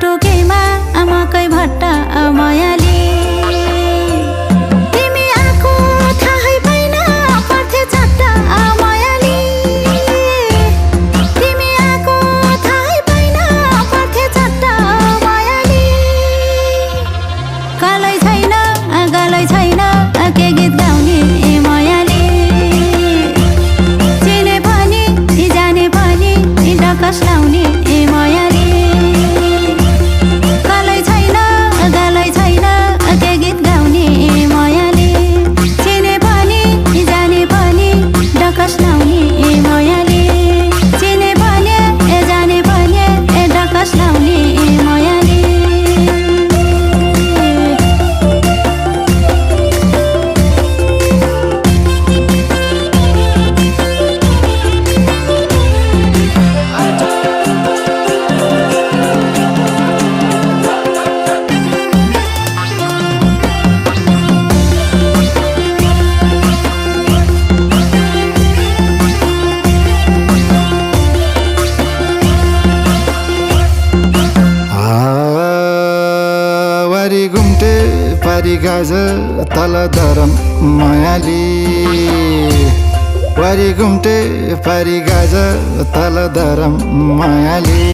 टोकेमा मकै भट्टा मायाली तिमी आको थाहै पाइन पर्थे चट्टा मायाली तिमी आको थाहै पाइन पर्थे चट्टा मायाली गालै छैन के गीत गाउने मायाली चिने पनि जाने पनि डकस लाउने मायाली गालै छैन के गीत गाउने मायाली चिने पनि जाने पनि डकस लाउने मायाली चिने पनि जाने पनि डकस लाउने मायाली वारी घुम्टे पारी गाज तल धरम मायाली वारी घुम्टे पारी गाज तल धरम मायाली